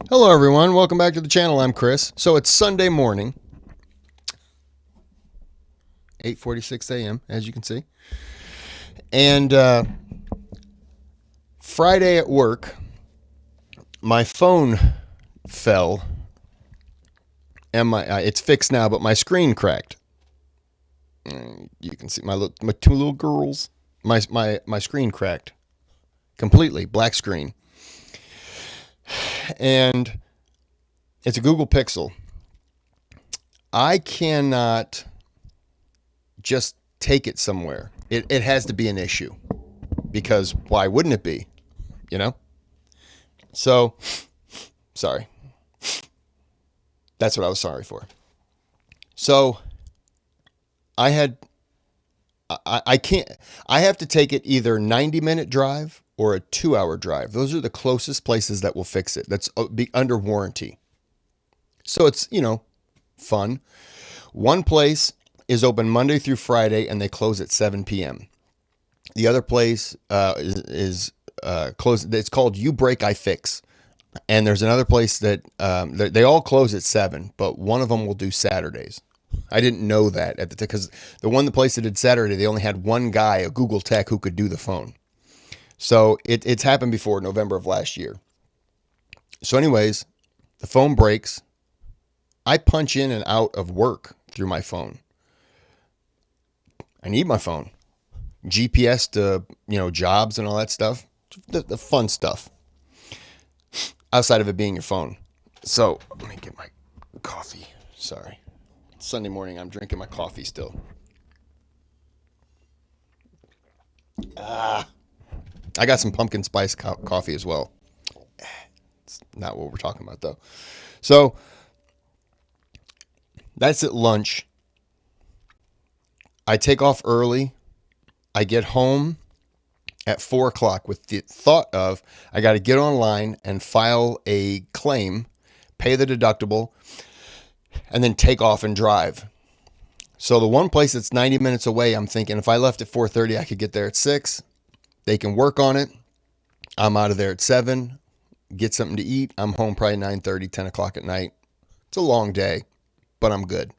Hello everyone, welcome back to the channel. I'm Kris. So it's Sunday morning, 8:46 a.m. as you can see. And Friday at work, my phone fell and it's fixed now, but my screen cracked. You can see my two little girls. My screen cracked completely, black screen. And it's a Google Pixel. I cannot just take it somewhere. It has to be an issue, because why wouldn't it be? You know? So, sorry. That's what I was sorry for. So, I had, I can't, I have to take it either 90-minute drive or a 2-hour drive. Those are the closest places that will fix it. That's be under warranty. So it's, fun. One place is open Monday through Friday and they close at 7 p.m. The other place is closed. It's called You Break, I Fix. And there's another place that they all close at 7, but one of them will do Saturdays. I didn't know that at the time, because the place that did Saturday, they only had one guy, a Google tech, who could do the phone. So it's happened before, November of last year. So anyways, the phone breaks. I punch in and out of work through my phone. I need my phone. GPS to, jobs and all that stuff. The fun stuff. Outside of it being your phone. So, let me get my coffee. Sorry. Sunday morning, I'm drinking my coffee still. I got some pumpkin spice coffee as well. It's not what we're talking about, though. So, that's at lunch. I take off early. I get home at 4 o'clock with the thought of, I got to get online and file a claim, pay the deductible, and then take off and drive. So the one place that's 90 minutes away, I'm thinking if I left at 4:30, I could get there at 6. They can work on it. I'm out of there at 7, get something to eat. I'm home probably 9:30, 10 o'clock at night. It's a long day, but I'm good.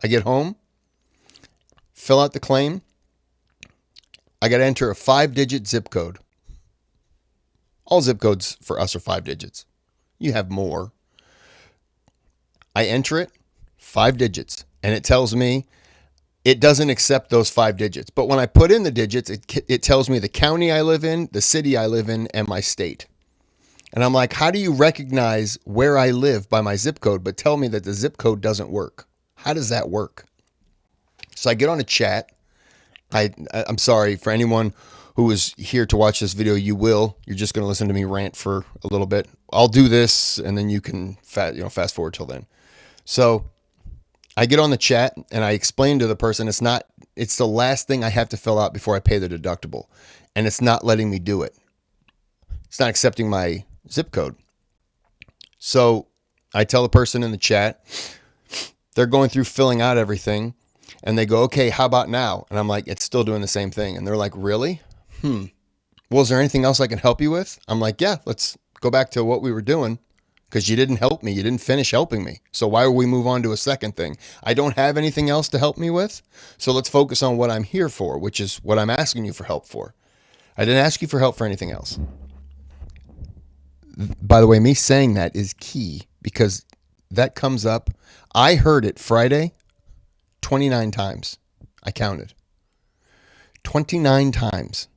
I get home, fill out the claim. I got to enter a 5-digit zip code. All zip codes for us are 5 digits. You have more. I enter it, 5 digits, and it tells me it doesn't accept those 5 digits. But when I put in the digits, it tells me the county I live in, the city I live in, and my state. And I'm like, how do you recognize where I live by my zip code, but tell me that the zip code doesn't work? How does that work? So I get on a chat. I'm sorry for anyone who is here to watch this video. You're just going to listen to me rant for a little bit. I'll do this and then you can fast forward till then. So I get on the chat and I explain to the person, it's the last thing I have to fill out before I pay the deductible. And it's not letting me do it. It's not accepting my zip code. So I tell the person in the chat, they're going through filling out everything. And they go, okay, how about now? And I'm like, it's still doing the same thing. And they're like, really? Well, is there anything else I can help you with? I'm like, yeah, let's go back to what we were doing, because you didn't help me. You didn't finish helping me. So why would we move on to a second thing? I don't have anything else to help me with. So let's focus on what I'm here for, which is what I'm asking you for help for. I didn't ask you for help for anything else. By the way, me saying that is key, because that comes up. I heard it Friday 29 times. I counted. 29 times.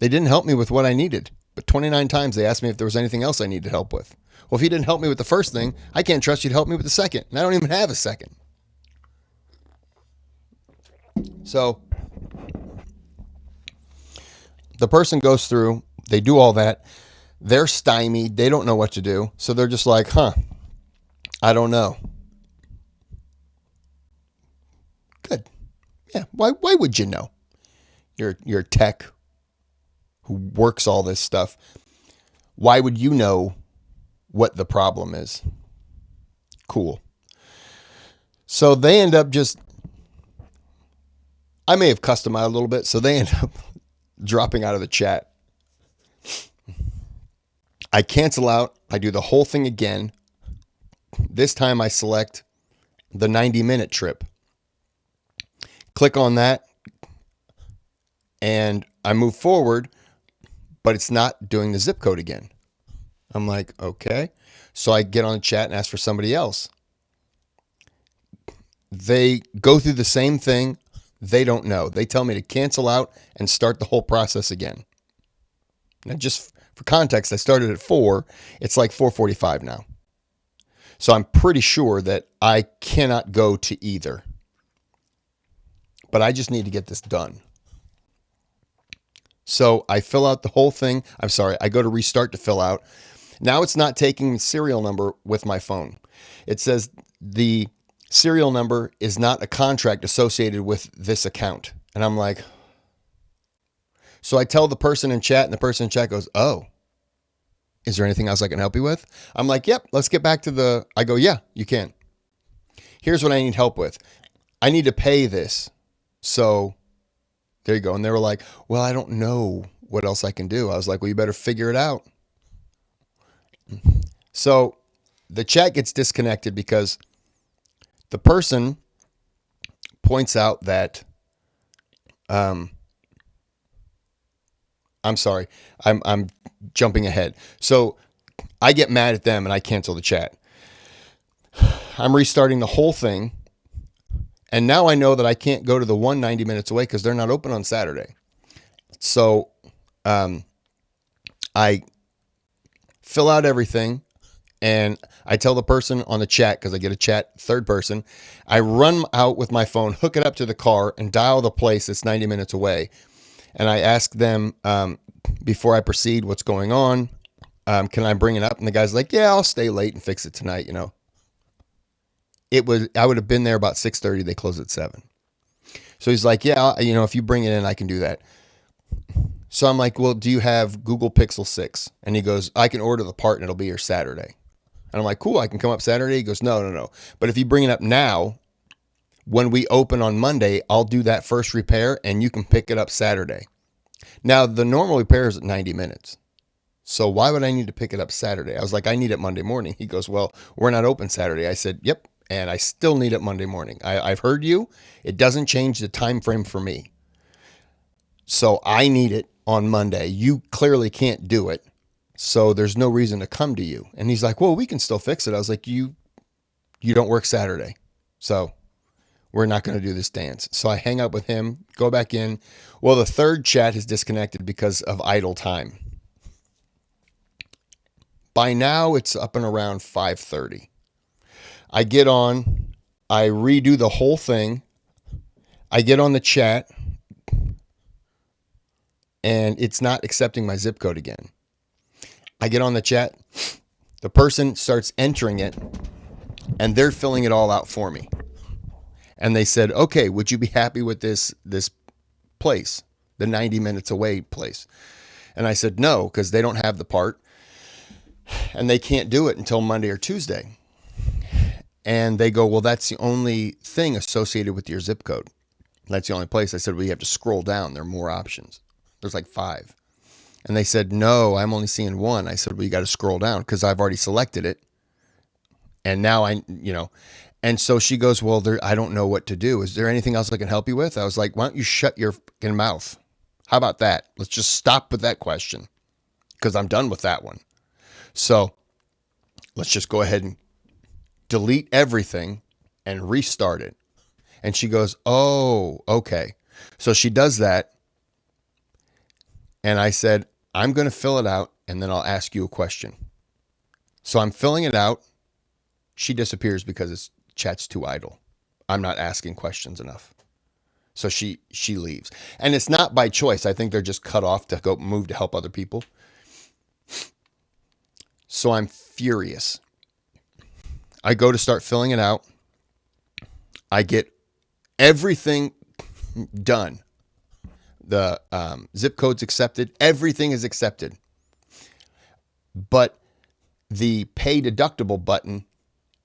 They didn't help me with what I needed, but 29 times they asked me if there was anything else I needed help with. Well, if you didn't help me with the first thing, I can't trust you to help me with the second. And I don't even have a second. So the person goes through, they do all that. They're stymied. They don't know what to do. So they're just like, I don't know. Good. Yeah. Why would you know? You're tech who works all this stuff. Why would you know what the problem is? Cool. So they end up I may have cussed them out a little bit. So they end up dropping out of the chat. I cancel out. I do the whole thing again. This time I select the 90-minute trip. Click on that and I move forward, but it's not doing the zip code again. I'm like, okay. So I get on the chat and ask for somebody else. They go through the same thing. They don't know. They tell me to cancel out and start the whole process again. Now, just for context, I started at 4. It's like 4:45 now. So I'm pretty sure that I cannot go to either. But I just need to get this done. So I fill out the whole thing. I'm sorry, I go to restart to fill out. Now it's not taking the serial number with my phone. It says the serial number is not a contract associated with this account. And I'm like, so I tell the person in chat, and the person in chat goes, oh, is there anything else I can help you with? I'm like, yep, let's get back to I go, yeah, you can. Here's what I need help with. I need to pay this. So there you go. And they were like, well, I don't know what else I can do. I was like, well, you better figure it out. So the chat gets disconnected because the person points out that, I'm sorry, I'm jumping ahead. So I get mad at them and I cancel the chat. I'm restarting the whole thing. And now I know that I can't go to the 190 minutes away because they're not open on Saturday. So I fill out everything and I tell the person on the chat, because I get a chat third person, I run out with my phone, hook it up to the car and dial the place that's 90 minutes away. And I ask them before I proceed what's going on. Can I bring it up? And the guy's like, yeah, I'll stay late and fix it tonight, you know. I would have been there about 6:30. They close at 7. So he's like, yeah, you know, if you bring it in, I can do that. So I'm like, well, do you have Google Pixel 6? And he goes, I can order the part and it'll be here Saturday. And I'm like, cool, I can come up Saturday. He goes, no. But if you bring it up now, when we open on Monday, I'll do that first repair and you can pick it up Saturday. Now, the normal repair is at 90 minutes. So why would I need to pick it up Saturday? I was like, I need it Monday morning. He goes, well, we're not open Saturday. I said, yep. And I still need it Monday morning. I've heard you. It doesn't change the time frame for me. So I need it on Monday. You clearly can't do it. So there's no reason to come to you. And he's like, well, we can still fix it. I was like, you don't work Saturday. So we're not going to do this dance. So I hang up with him, go back in. Well, the third chat is disconnected because of idle time. By now it's up and around 5:30. I get on, I redo the whole thing. I get on the chat and it's not accepting my zip code again. I get on the chat, the person starts entering it and they're filling it all out for me. And they said, okay, would you be happy with this place, the 90 minutes away place? And I said, no, because they don't have the part and they can't do it until Monday or Tuesday. And they go, well, that's the only thing associated with your zip code. That's the only place. I said, well, you have to scroll down. There are more options. There's like 5. And they said, no, I'm only seeing 1. I said, well, you got to scroll down because I've already selected it. And now and so she goes, well, I don't know what to do. Is there anything else I can help you with? I was like, why don't you shut your fucking mouth? How about that? Let's just stop with that question because I'm done with that one. So let's just go ahead and delete everything and restart it. And she goes, oh, okay. So she does that. And I said, I'm going to fill it out and then I'll ask you a question. So I'm filling it out. She disappears because chat's too idle. I'm not asking questions enough. So she leaves. And it's not by choice. I think they're just cut off to go move to help other people. So I'm furious. I go to start filling it out. I get everything done. The zip code's accepted. Everything is accepted. But the pay deductible button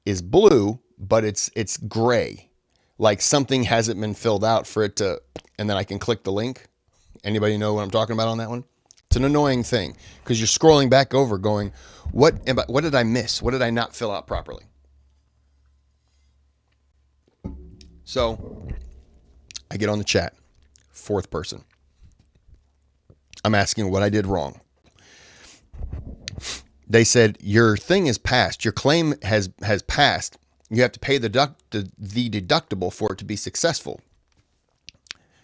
is blue, but it's gray. Like something hasn't been filled out for it to, and then I can click the link Anybody know what I'm talking about on that one? It's an annoying thing because you're scrolling back over going, what did I miss? What did I not fill out properly? So I get on the chat, fourth person. I'm asking what I did wrong. They said, your thing is passed. Your claim has passed. You have to pay the deductible for it to be successful.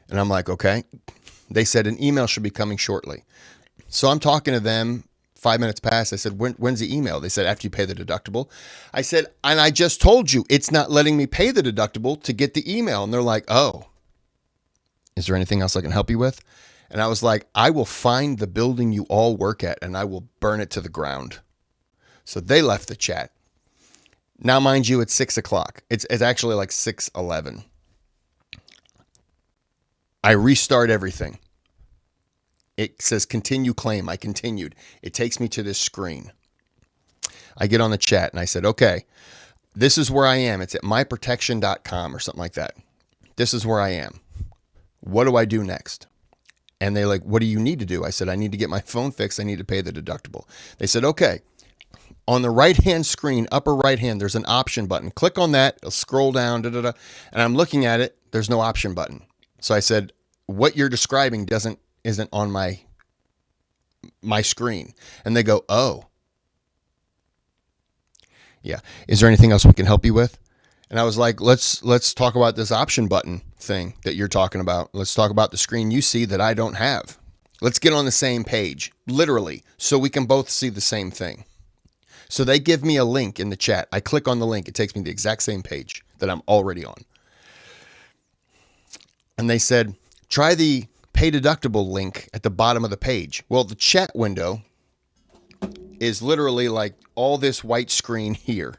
And I'm like, okay. They said an email should be coming shortly. So I'm talking to them. 5 minutes passed. I said, when's the email? They said, after you pay the deductible. I said, and I just told you, it's not letting me pay the deductible to get the email. And they're like, oh, is there anything else I can help you with? And I was like, I will find the building you all work at and I will burn it to the ground. So they left the chat. Now, mind you, it's 6 o'clock. It's actually like 6:11. I restart everything. It says continue claim. I continued. It takes me to this screen. I get on the chat and I said, okay, this is where I am. It's at myprotection.com or something like that. This is where I am. What do I do next? And they're like, what do you need to do? I said, I need to get my phone fixed. I need to pay the deductible. They said, okay. On the right-hand screen, upper right-hand, there's an option button. Click on that. It'll scroll down, and I'm looking at it. There's no option button. So I said, what you're describing isn't on my screen. And they go, oh. Yeah. Is there anything else we can help you with? And I was like, let's talk about this option button thing that you're talking about. Let's talk about the screen you see that I don't have. Let's get on the same page, literally, so we can both see the same thing. So they give me a link in the chat. I click on the link. It takes me to the exact same page that I'm already on. And they said, try the pay deductible link at the bottom of the page. Well, the chat window is literally like all this white screen here.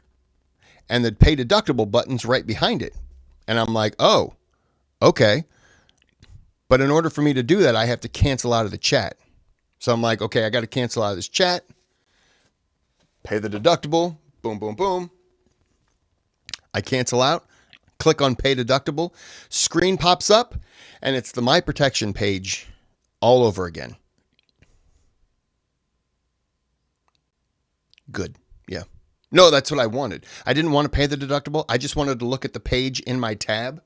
And the pay deductible button's right behind it. And I'm like, oh, okay. But in order for me to do that, I have to cancel out of the chat. So I'm like, okay, I got to cancel out of this chat. Pay the deductible. Boom, boom, boom. I cancel out. Click on pay deductible. Screen pops up. And it's the My Protection page all over again. Good. Yeah. No, that's what I wanted. I didn't want to pay the deductible. I just wanted to look at the page in my tab.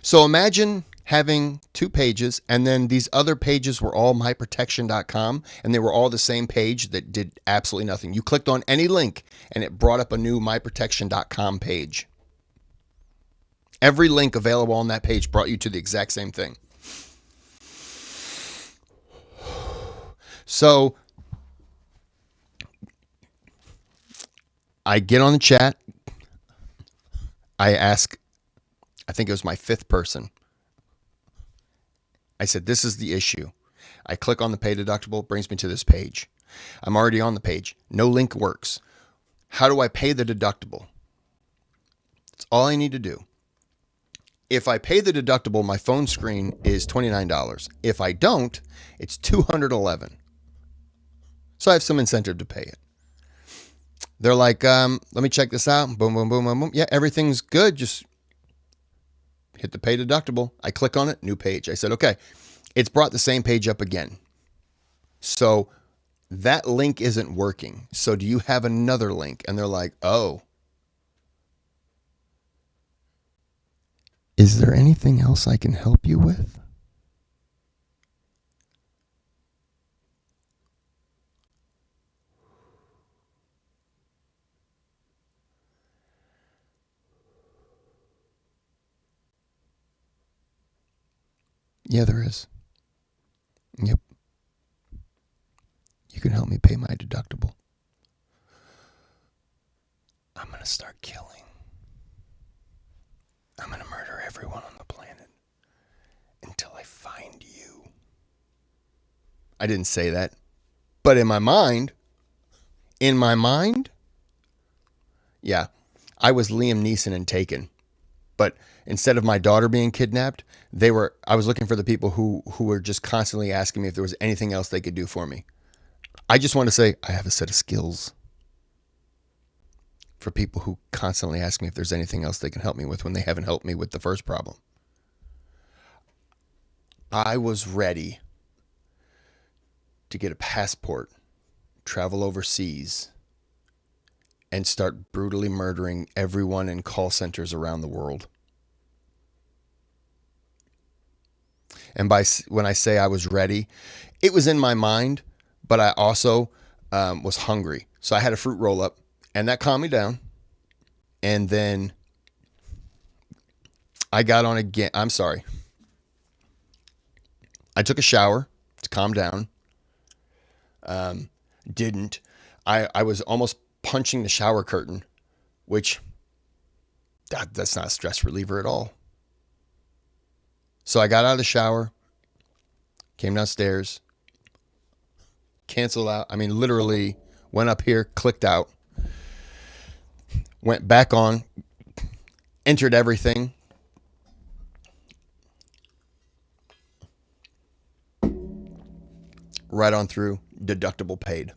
So imagine having two pages and then these other pages were all myprotection.com and they were all the same page that did absolutely nothing. You clicked on any link and it brought up a new myprotection.com page. Every link available on that page brought you to the exact same thing. So I get on the chat. I ask, I think it was my fifth person. I said, this is the issue. I click on the pay deductible, brings me to this page. I'm already on the page. No link works. How do I pay the deductible? That's all I need to do. If I pay the deductible, my phone screen is $29. If I don't, it's $211. So I have some incentive to pay it. They're like, let me check this out. Boom, boom, boom, boom, boom. Yeah, everything's good. Just hit the pay deductible. I click on it, new page. I said, okay, it's brought the same page up again. So that link isn't working. So do you have another link? And they're like, oh. Is there anything else I can help you with? Yeah, there is. Yep. You can help me pay my deductible. I'm going to start killing. I'm going to murder everyone on the planet until I find you. I didn't say that. But in my mind, yeah, I was Liam Neeson in Taken. But instead of my daughter being kidnapped, I was looking for the people who were just constantly asking me if there was anything else they could do for me. I just want to say I have a set of skills for people who constantly ask me if there's anything else they can help me with when they haven't helped me with the first problem. I was ready to get a passport, travel overseas, and start brutally murdering everyone in call centers around the world. And when I say I was ready, it was in my mind, but I also was hungry. So I had a fruit roll up, and that calmed me down. And then I got on again. I'm sorry. I took a shower to calm down. Didn't. I was almost punching the shower curtain, which that's not a stress reliever at all. So I got out of the shower, came downstairs, canceled out. I mean, literally went up here, clicked out, went back on, entered everything. Right on through, deductible paid.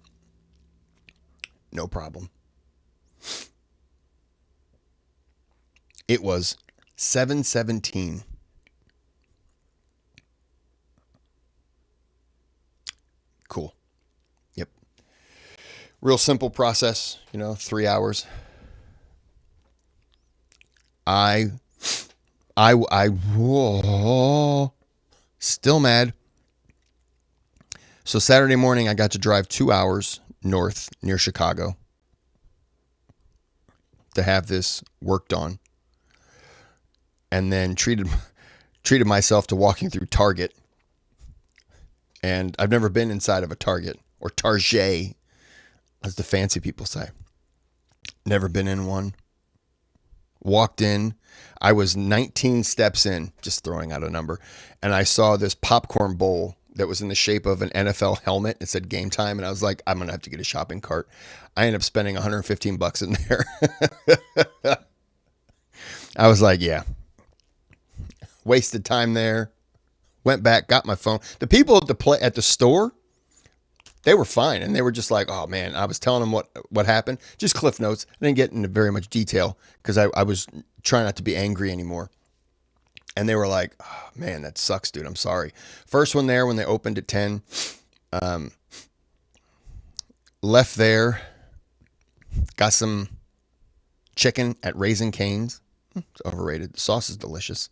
No problem. It was $717. Cool. Yep. Real simple process, 3 hours. Whoa, still mad. So Saturday morning, I got to drive 2 hours north near Chicago to have this worked on, and then treated myself to walking through Target. And I've never been inside of a Target, or Target, as the fancy people say. Never been in one. Walked in. I was 19 steps in, just throwing out a number, and I saw this popcorn bowl that was in the shape of an NFL helmet. It said Game Time, and I was like, I'm going to have to get a shopping cart. I ended up spending $115 in there. I was like, yeah. Wasted time there. Went back, got my phone. The people at the store, they were fine, and they were just like, oh, man. I was telling them what happened. Just cliff notes. I didn't get into very much detail because I was trying not to be angry anymore. And they were like, oh, man, that sucks, dude. I'm sorry. First one there when they opened at 10. Left there. Got some chicken at Raising Cane's. It's overrated. The sauce is delicious.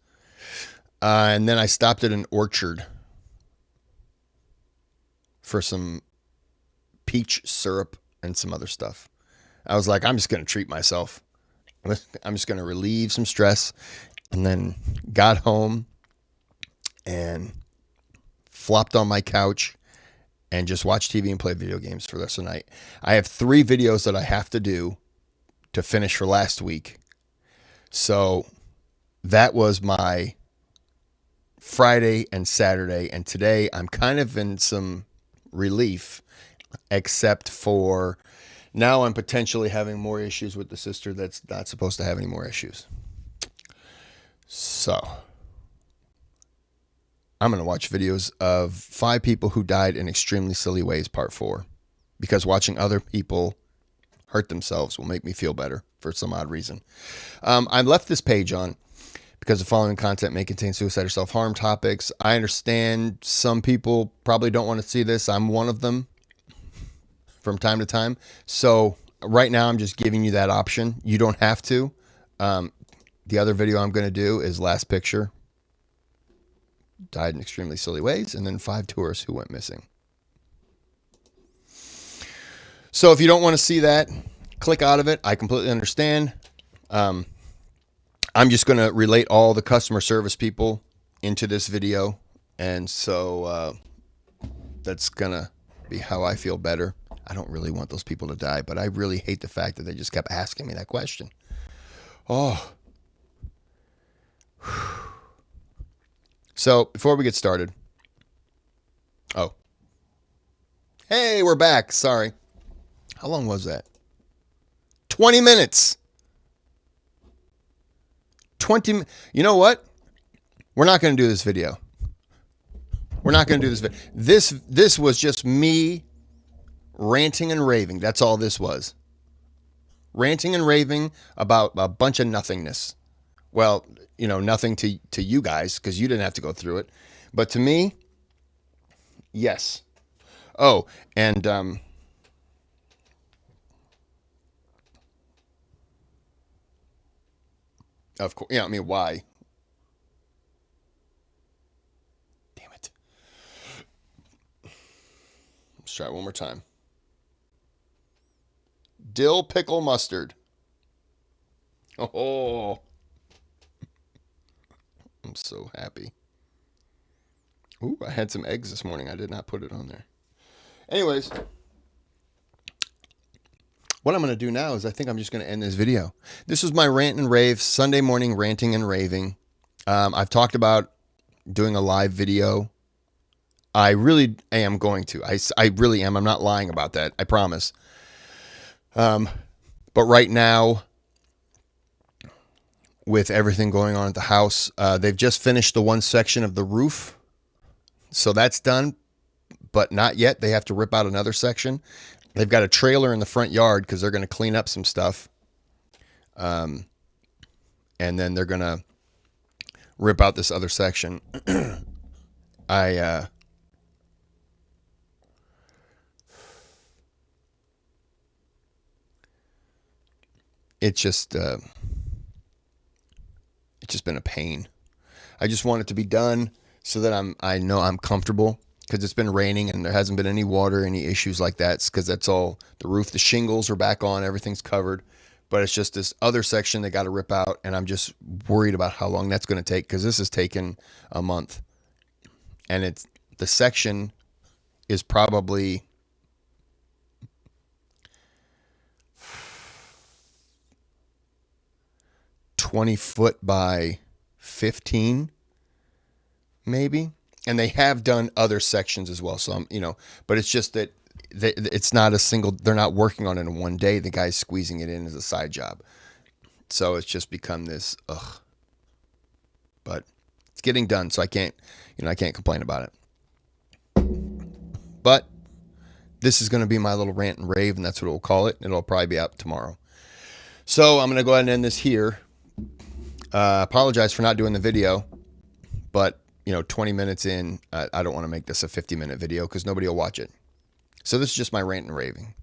And then I stopped at an Orchard for some peach syrup and some other stuff. I was like, I'm just going to treat myself. I'm just going to relieve some stress. And then got home and flopped on my couch and just watched TV and play video games for the rest of the night. I have 3 videos that I have to do to finish for last week. So that was my Friday and Saturday. And today I'm kind of in some relief, except for now I'm potentially having more issues with the sister that's not supposed to have any more issues. So I'm going to watch videos of 5 people who died in extremely silly ways, part 4, because watching other people hurt themselves will make me feel better for some odd reason. I left this page on because the following content may contain suicide or self-harm topics. I understand some people probably don't want to see this. I'm one of them from time to time. So right now I'm just giving you that option. You don't have to. The other video I'm going to do is last picture. Died in extremely silly ways. And then 5 tourists who went missing. So if you don't want to see that, click out of it. I completely understand. I'm just going to relate all the customer service people into this video. And so that's going to be how I feel better. I don't really want those people to die, but I really hate the fact that they just kept asking me that question. Oh. So before we get started, hey, we're back. Sorry. How long was that? 20 minutes. 20. You know what? We're not going to do this video. We're not going to do this video. This was just me ranting and raving. That's all this was. Ranting and raving about a bunch of nothingness. Well, nothing to you guys because you didn't have to go through it. But to me, yes. Oh, and of course, yeah. I mean, why? Damn it. Let's try it one more time. Dill pickle mustard. Oh, I'm so happy. Ooh, I had some eggs this morning. I did not put it on there. Anyways, what I'm going to do now is I think I'm just going to end this video. This was my rant and rave, Sunday morning ranting and raving. I've talked about doing a live video. I really am going to. I really am. I'm not lying about that. I promise. But right now, with everything going on at the house, they've just finished the one section of the roof. So that's done, but not yet. They have to rip out another section. They've got a trailer in the front yard because they're going to clean up some stuff. And then they're going to rip out this other section. It's just been a pain. I just want it to be done so that I know I'm comfortable, because it's been raining and there hasn't been any water, any issues like that, because that's all the roof. The shingles are back on, everything's covered, but it's just this other section they got to rip out, and I'm just worried about how long that's going to take, because this has taken a month, and the section is probably 20 foot by 15 maybe, and they have done other sections as well, so but it's just that it's not a single, they're not working on it in one day. The guy's squeezing it in as a side job, so it's just become this but it's getting done, so I can't complain about it. But this is going to be my little rant and rave, and that's what we'll call it. It'll probably be out tomorrow, so I'm going to go ahead and end this here. Apologize for not doing the video, but 20 minutes in, I don't want to make this a 50-minute video because nobody will watch it. So this is just my rant and raving.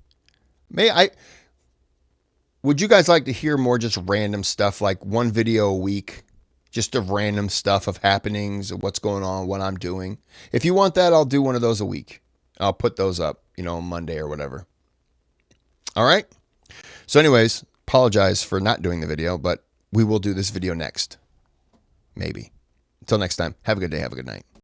Would you guys like to hear more just random stuff, like one video a week, just of random stuff, of happenings, of what's going on, what I'm doing? If you want that, I'll do one of those a week. I'll put those up, on Monday or whatever. All right. So anyways, apologize for not doing the video, but we will do this video next. Maybe. Until next time, have a good day, have a good night.